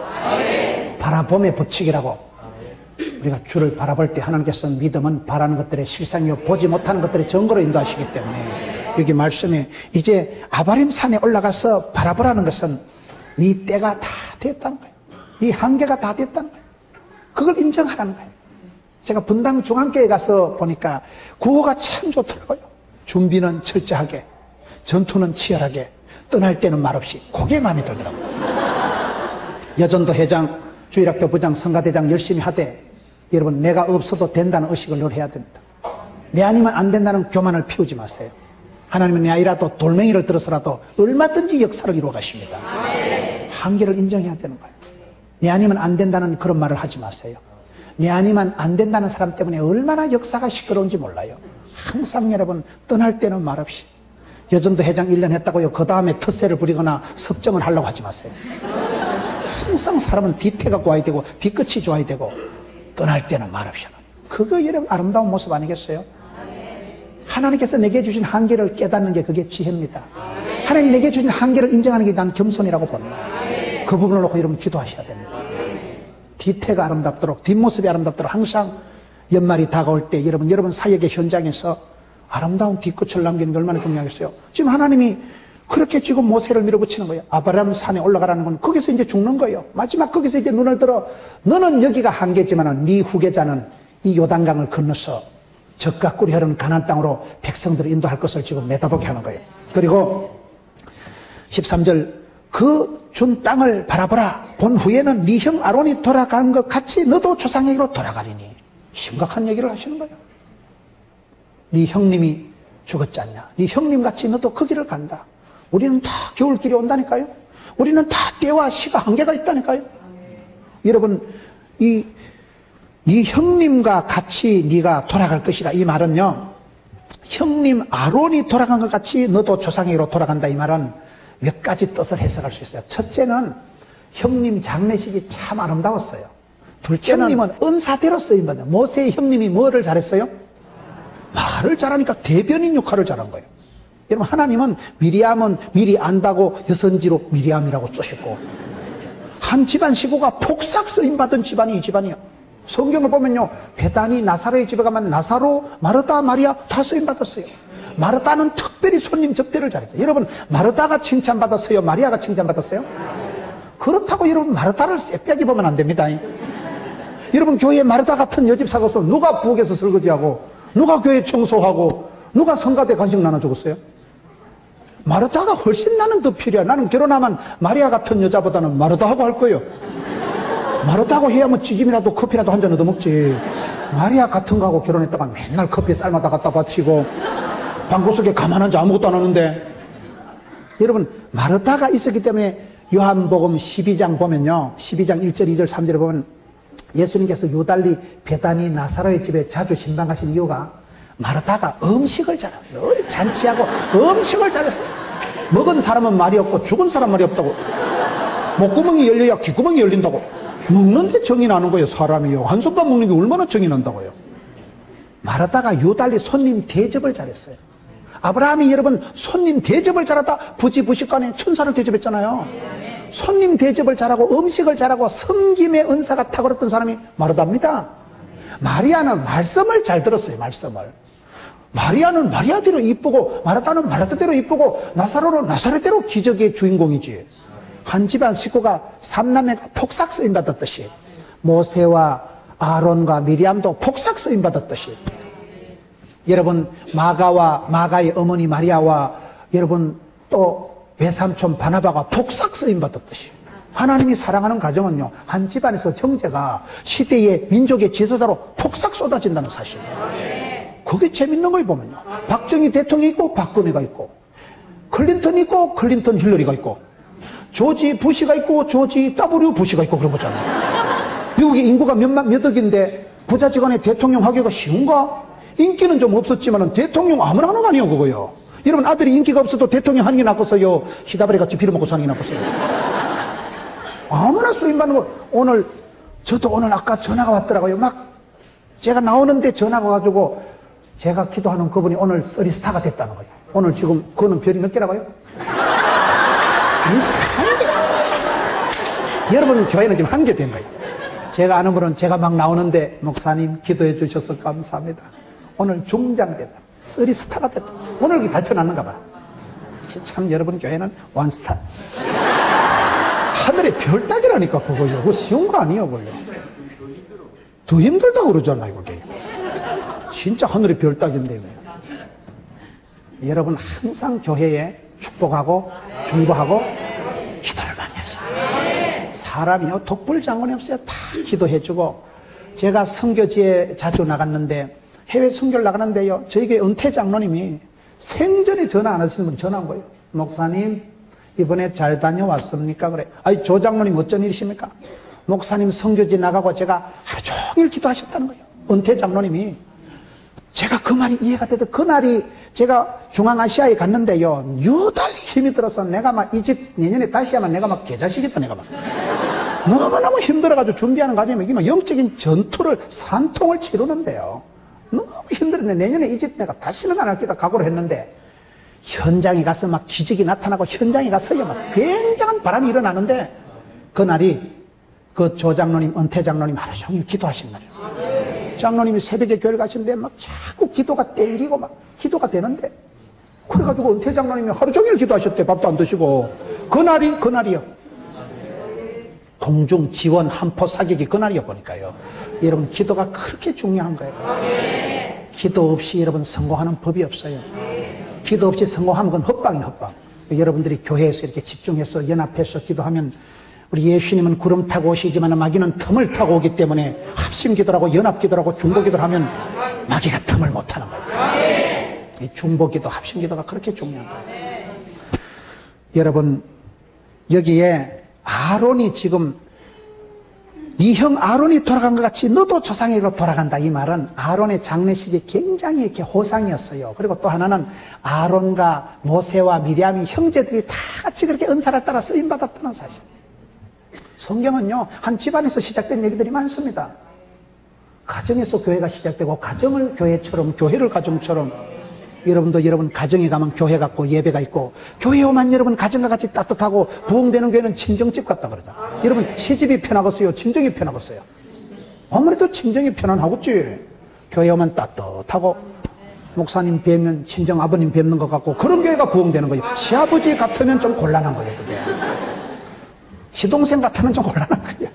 바라봄의 법칙이라고 우리가 주를 바라볼 때 하나님께서 믿음은 바라는 것들의 실상이요 보지 못하는 것들의 증거로 인도하시기 때문에 여기 말씀에 이제 아바림 산에 올라가서 바라보라는 것은 네 때가 다 됐다는 거예요. 네 한계가 다 됐다는 거예요. 그걸 인정하라는 거예요. 제가 분당 중앙교회 가서 보니까 구호가 참 좋더라고요. 준비는 철저하게 전투는 치열하게 떠날 때는 말없이 그게 마음에 들더라고요. 여전도 회장 주일학교 부장 성가대장 열심히 하되 여러분, 내가 없어도 된다는 의식을 늘 해야 됩니다. 내 아니면 안 된다는 교만을 피우지 마세요. 하나님은 내 아이라도 돌멩이를 들어서라도 얼마든지 역사를 이루어 가십니다. 한계를 인정해야 되는 거예요. 내 아니면 안 된다는 그런 말을 하지 마세요. 내 아니면 안 된다는 사람 때문에 얼마나 역사가 시끄러운지 몰라요. 항상 여러분, 떠날 때는 말없이. 여전도 회장 1년 했다고요. 그 다음에 텃세를 부리거나 섭정을 하려고 하지 마세요. 항상 사람은 뒤태가 좋아야 되고 뒤끝이 좋아야 되고 떠날 때는 말없이. 그거 여러분 아름다운 모습 아니겠어요? 하나님께서 내게 주신 한계를 깨닫는 게 그게 지혜입니다. 하나님 내게 주신 한계를 인정하는 게 난 겸손이라고 봅니다. 그 부분을 놓고 여러분 기도하셔야 됩니다. 뒤태가 아름답도록, 뒷모습이 아름답도록 항상 연말이 다가올 때 여러분 사역의 현장에서 아름다운 뒤끝을 남기는 게 얼마나 중요하겠어요. 지금 하나님이 그렇게 지금 모세를 밀어붙이는 거예요. 아브라함 산에 올라가라는 건 거기서 이제 죽는 거예요. 마지막 거기서 이제 눈을 들어 너는 여기가 한계지만 네 후계자는 이 요단강을 건너서 적과 꿀이 흐르는 가나안 땅으로 백성들을 인도할 것을 지금 내다보게 하는 거예요. 그리고 13절 그 준 땅을 바라보라. 본 후에는 네 형 아론이 돌아간 것 같이 너도 조상에게로 돌아가리니. 심각한 얘기를 하시는 거예요. 네 형님이 죽었지 않냐. 네 형님 같이 너도 그 길을 간다. 우리는 다 겨울길이 온다니까요. 우리는 다 때와 시가 한계가 있다니까요. 여러분 네 형님과 같이 네가 돌아갈 것이라. 이 말은요, 형님 아론이 돌아간 것 같이 너도 조상에게로 돌아간다. 이 말은 몇 가지 뜻을 해석할 수 있어요. 첫째는 형님 장례식이 참 아름다웠어요. 둘째는 형님은 은사대로 쓰임받아요. 모세의 형님이 뭐를 잘했어요? 말을 잘하니까 대변인 역할을 잘한 거예요. 여러분 하나님은 미리암은 미리 안다고 여선지로 미리암이라고 쪼셨고, 한 집안 식구가 폭삭 쓰임받은 집안이 이 집안이에요. 성경을 보면요, 베다니 나사로의 집에 가면 나사로, 마르다, 마리아 다 쓰임받았어요. 마르다는 특별히 손님 접대를 잘했죠. 여러분 마르다가 칭찬받았어요? 마리아가 칭찬받았어요? 그렇다고 여러분 마르다를 쎄빼기 보면 안 됩니다. 여러분 교회에 마르다 같은 여집사가 없으면 누가 부엌에서 설거지하고 누가 교회 청소하고 누가 성가대 간식 나눠주겠어요? 마르다가 훨씬 나는 더 필요해. 나는 결혼하면 마리아 같은 여자보다는 마르다하고 할 거예요. 마르다하고 해야 뭐 찌짐이라도 커피라도 한 잔 얻어먹지. 마리아 같은 거하고 결혼했다가 맨날 커피 삶아다 갖다 바치고 방구 속에 가만 앉아 아무것도 안 하는데. 여러분 마르다가 있었기 때문에 요한복음 12장 보면요, 12장 1절 2절 3절에 보면 예수님께서 유달리 베다니 나사로의 집에 자주 신방하신 이유가 마르다가 음식을 잘해요. 늘 잔치하고 음식을 잘했어요. 먹은 사람은 말이 없고 죽은 사람 말이 없다고. 목구멍이 열려야 귓구멍이 열린다고. 먹는데 정이 나는 거예요. 사람이요, 한 손밥 먹는 게 얼마나 정이 난다고요. 마르다가 유달리 손님 대접을 잘했어요. 아브라함이 여러분 손님 대접을 잘하다 부지부식간에 천사를 대접했잖아요. 손님 대접을 잘하고 음식을 잘하고 섬김의 은사가 탁월했던 사람이 마르다입니다. 마리아는 말씀을 잘 들었어요. 말씀을. 마리아는 마리아대로 이쁘고 마르다는 마르다대로 이쁘고 나사로는 나사로대로 기적의 주인공이지. 한 집안 식구가 삼남매가 폭삭 쓰임받았듯이 모세와 아론과 미리암도 폭삭 쓰임받았듯이 여러분 마가의 어머니 마리아와 여러분 또 외삼촌 바나바가 폭삭 쓰임받았듯이 하나님이 사랑하는 가정은요, 한 집안에서 형제가 시대의 민족의 지도자로 폭삭 쏟아진다는 사실. 그게 재밌는 거예요. 보면요, 박정희 대통령이 있고 박근혜가 있고, 클린턴이 있고 클린턴 힐러리가 있고, 조지 부시가 있고 조지 W 부시가 있고 그런 거잖아요. 미국의 인구가 몇 억인데 부자지간에 대통령 하기가 쉬운가? 인기는 좀 없었지만 대통령 아무나 하는 거 아니에요 그거요. 여러분 아들이 인기가 없어도 대통령 하는 게 낫겠어요? 시다바리 같이 빌어먹고 사는 게 낫겠어요? 아무나 쓰임받는 거. 저도 오늘 아까 전화가 왔더라고요. 막 제가 나오는데 전화가 와가지고 제가 기도하는 그분이 오늘 쓰리스타가 됐다는 거예요. 오늘 지금 그거는 별이 몇 개라고요? 한 개. 여러분 교회는 지금 한 개 된 거예요. 제가 아는 분은 제가 막 나오는데 목사님 기도해 주셔서 감사합니다. 오늘 중장됐다. 쓰리스타가 됐다. 오늘 발표 났는가 봐. 참 여러분 교회는 원스타. 하늘의 별 따기라니까 그거요. 그거 쉬운 거 아니에요 그거요. 더 힘들다고 그러잖아요 그게. 진짜 하늘의 별 따기인데 그거. 여러분 항상 교회에 축복하고 중보하고 기도를 많이 하셔요. 사람이요 독불장군이 없어요. 다 기도해주고 제가 선교지에 자주 나갔는데 해외 선교를 나가는데요. 저에게 은퇴 장로님이 생전에 전화 안 하시는 분이 전화 온 거예요. 목사님 이번에 잘 다녀왔습니까? 그래. 아니 조 장로님 어쩐 일이십니까? 목사님 선교지 나가고 제가 하루 종일 기도하셨다는 거예요. 은퇴 장로님이. 제가 그 말이 이해가 되더 그날이 제가 중앙아시아에 갔는데요. 유달리 힘이 들어서 내가 막 이 집 내년에 다시 하면 내가 막 개자식이다 내가 막. 너무너무 힘들어가지고 준비하는 과정에 이게 막 영적인 전투를 산통을 치르는데요. 너무 힘들었네. 내년에 이 집 내가 다시는 안 할 기다 각오를 했는데 현장에 가서 막 기적이 나타나고 현장에 가서야 막 굉장한 바람이 일어나는데 그날이 그 조 장로님, 은퇴 장로님 하루 종일 기도하신 날이에요. 장로님이 새벽에 교회를 가시는데 막 자꾸 기도가 땡기고 막 기도가 되는데 그래가지고 은퇴 장로님이 하루 종일 기도하셨대. 밥도 안 드시고. 그날이요. 공중 지원 한포 사격이 그날이어 보니까요. 여러분 기도가 그렇게 중요한 거예요. 기도 없이 여러분 성공하는 법이 없어요. 기도 없이 성공하면 그건 헛방이에요, 헛방. 여러분들이 교회에서 이렇게 집중해서 연합해서 기도하면 우리 예수님은 구름 타고 오시지만 마귀는 틈을 타고 오기 때문에 합심 기도라고 연합 기도라고 중보 기도를 하면 마귀가 틈을 못 타는 거예요. 이 중보 기도, 합심 기도가 그렇게 중요한 거예요. 여러분 여기에 아론이 지금 네 형 아론이 돌아간 것 같이 너도 조상에게로 돌아간다. 이 말은 아론의 장례식이 굉장히 이렇게 호상이었어요. 그리고 또 하나는 아론과 모세와 미리암이 형제들이 다 같이 그렇게 은사를 따라 쓰임받았다는 사실. 성경은요 한 집안에서 시작된 얘기들이 많습니다. 가정에서 교회가 시작되고 가정을 교회처럼, 교회를 가정처럼. 여러분도 여러분 가정에 가면 교회 같고 예배가 있고, 교회에 오면 여러분 가정과 같이 따뜻하고 부흥되는 교회는 친정집 같다 그러죠. 여러분 시집이 편하겠어요? 친정이 편하겠어요? 아무래도 친정이 편안하겠지. 교회에 오면 따뜻하고 목사님 뵈면 친정 아버님 뵙는 것 같고 그런 교회가 부흥되는 거예요. 시아버지 같으면 좀 곤란한 거예요. 그게. 시동생 같으면 좀 곤란한 거예요.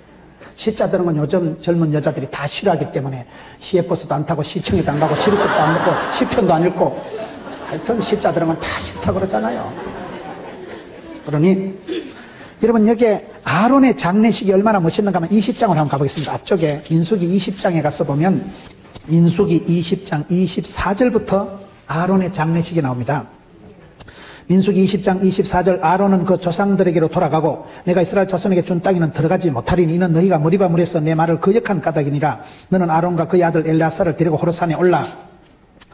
시자 드는 건 요즘 젊은 여자들이 다 싫어하기 때문에 시외버스도 안 타고 시청에도 안 가고 시루떡도 안 먹고 시편도 안 읽고 하여튼 시자 드는 건 다 싫다 그러잖아요. 그러니 여러분 여기에 아론의 장례식이 얼마나 멋있는가 하면 20장으로 한번 가보겠습니다. 앞쪽에 민수기 20장에 가서 보면 민수기 20장 24절부터 아론의 장례식이 나옵니다. 민수기 20장 24절 아론은 그 조상들에게로 돌아가고 내가 이스라엘 자손에게 준 땅에는 들어가지 못하리니 이는 너희가 머리바 물에서 내 말을 거역한 까닭이니라. 너는 아론과 그의 아들 엘르아사를 데리고 호르산에 올라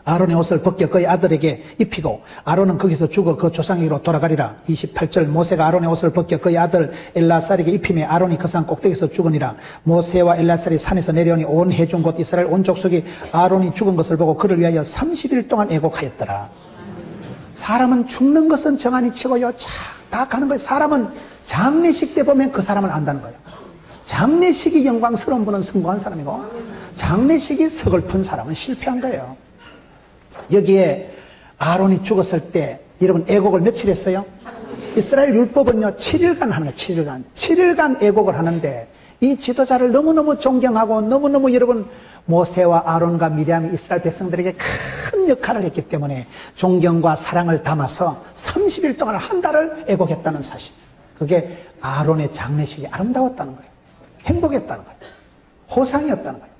아론의 옷을 벗겨 그의 아들에게 입히고 아론은 거기서 죽어 그 조상에게로 돌아가리라. 28절 모세가 아론의 옷을 벗겨 그의 아들 엘르아살에게 입히매 아론이 그 산 꼭대기에서 죽으니라. 모세와 엘르아살이 산에서 내려오니 온 회중 곧 이스라엘 온 족속이 아론이 죽은 것을 보고 그를 위하여 30일 동안 애곡하였더라. 사람은 죽는 것은 정한이 치고요. 다 가는 거예요. 사람은 장례식 때 보면 그 사람을 안다는 거예요. 장례식이 영광스러운 분은 성공한 사람이고 장례식이 서글픈 사람은 실패한 거예요. 여기에 아론이 죽었을 때 여러분 애곡을 며칠 했어요? 이스라엘 율법은요 7일간 하는 거예요. 7일간 애곡을 하는데 이 지도자를 너무너무 존경하고 너무너무 여러분 모세와 아론과 미리암이 이스라엘 백성들에게 큰 역할을 했기 때문에 존경과 사랑을 담아서 30일 동안 한 달을 애곡했다는 사실. 그게 아론의 장례식이 아름다웠다는 거예요. 행복했다는 거예요. 호상이었다는 거예요.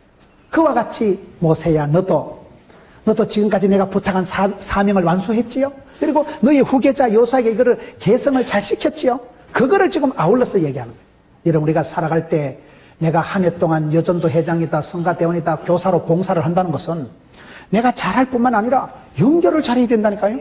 그와 같이 모세야 너도 지금까지 내가 부탁한 사명을 완수했지요? 그리고 너의 후계자 요수아에게 이거를 개성을 잘 시켰지요? 그거를 지금 아울러서 얘기하는 거예요. 여러분 우리가 살아갈 때 내가 한 해 동안 여전도 회장이다 성가대원이다 교사로 봉사를 한다는 것은 내가 잘할 뿐만 아니라 연결을 잘해야 된다니까요.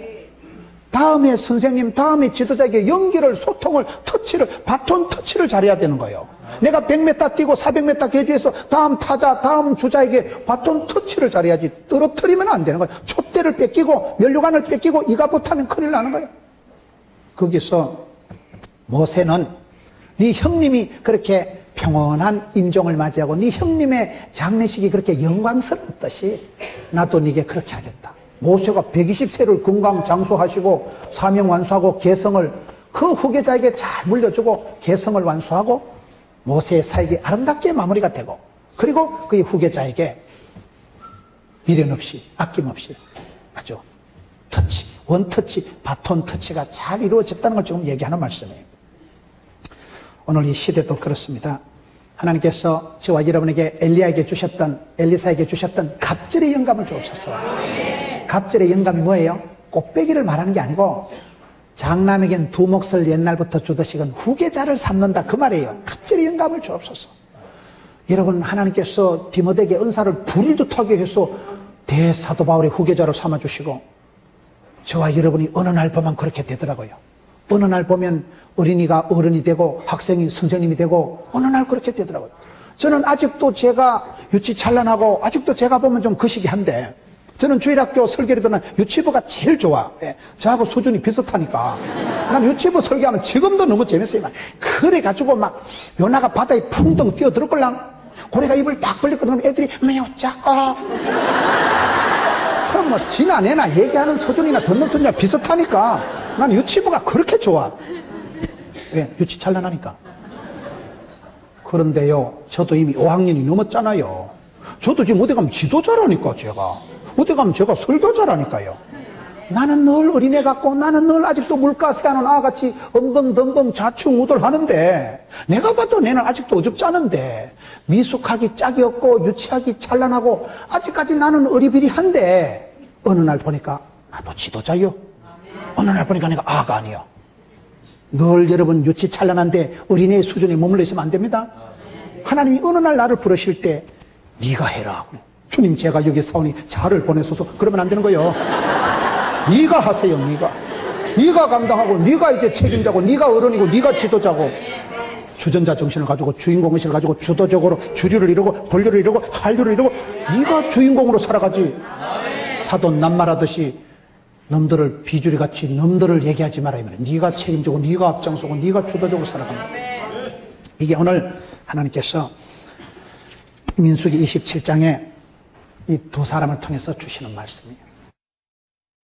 다음에 선생님 다음에 지도자에게 연결을 소통을 터치를 바톤 터치를 잘해야 되는 거예요. 내가 100m 뛰고 400m 계주해서 다음 타자 다음 주자에게 바톤 터치를 잘해야지 떨어뜨리면 안 되는 거예요. 촛대를 뺏기고 면류관을 뺏기고 이가 못하면 큰일 나는 거예요. 거기서 모세는 네 형님이 그렇게 평온한 임종을 맞이하고 네 형님의 장례식이 그렇게 영광스러웠듯이 나도 네게 그렇게 하겠다. 모세가 120세를 건강 장수하시고 사명 완수하고 개성을 그 후계자에게 잘 물려주고 개성을 완수하고 모세의 사역이 아름답게 마무리가 되고 그리고 그의 후계자에게 미련 없이 아낌없이 아주 터치, 원터치, 바톤 터치가 잘 이루어졌다는 걸 지금 얘기하는 말씀이에요. 오늘 이 시대도 그렇습니다. 하나님께서 저와 여러분에게 엘리사에게 주셨던 갑절의 영감을 주옵소서. 갑절의 영감이 뭐예요? 꽃배기를 말하는 게 아니고 장남에겐 두 몫을 옛날부터 주듯이건 후계자를 삼는다 그 말이에요. 갑절의 영감을 주옵소서. 여러분, 하나님께서 디모데에게 은사를 불일듯하게 해서 대사도 바울의 후계자를 삼아주시고 저와 여러분이 어느 날 보면 그렇게 되더라고요. 어느 날 보면 어린이가 어른이 되고 학생이 선생님이 되고 어느 날 그렇게 되더라고요. 저는 아직도 제가 유치 찬란하고 아직도 제가 보면 좀 거시기 한데 저는 주일학교 설교를 듣는 유치부가 제일 좋아. 예, 저하고 수준이 비슷하니까. 난 유치부 설교하면 지금도 너무 재밌어요. 그래가지고 막 요나가 바다에 풍덩 뛰어들었걸랑 고래가 입을 딱 벌렸거든. 애들이 매우 작아. 그럼 뭐 지나 내나 얘기하는 수준이나 듣는 수준이나 비슷하니까 난 유치부가 그렇게 좋아. 왜? 유치 찬란하니까. 그런데요, 저도 이미 5학년이 넘었잖아요. 저도 지금 어디 가면 지도자라니까, 제가. 어디 가면 제가 설교자라니까요. 나는 늘 어린애 같고 나는 늘 아직도 물가새하는 아같이 엉벙덩벙 좌충우돌 하는데 내가 봐도 내는 아직도 어줍지 않은데 미숙하기 짝이 없고 유치하기 찬란하고 아직까지 나는 어리비리한데 어느 날 보니까 나도 지도자요. 어느 날 보니까 내가 아가 아니요. 늘 여러분 유치 찬란한데 어린애의 수준에 머물러 있으면 안 됩니다. 하나님이 어느 날 나를 부르실 때 네가 해라. 주님, 제가 여기 사오니 자를 보내소서. 그러면 안 되는 거예요. 네가 하세요. 네가 감당하고 네가 이제 책임자고 네가 어른이고 네가 지도자고 주전자 정신을 가지고 주인공의식을 가지고 주도적으로 주류를 이루고 권류를 이루고 한류를 이루고 네가 주인공으로 살아가지. 사돈 낱말하듯이 놈들을 비주리같이 놈들을 얘기하지 마라. 이 말이야. 네가 책임지고 네가 앞장서고 네가 주도적으로 살아간다. 이게 오늘 하나님께서 민수기 27장에 이 두 사람을 통해서 주시는 말씀이에요.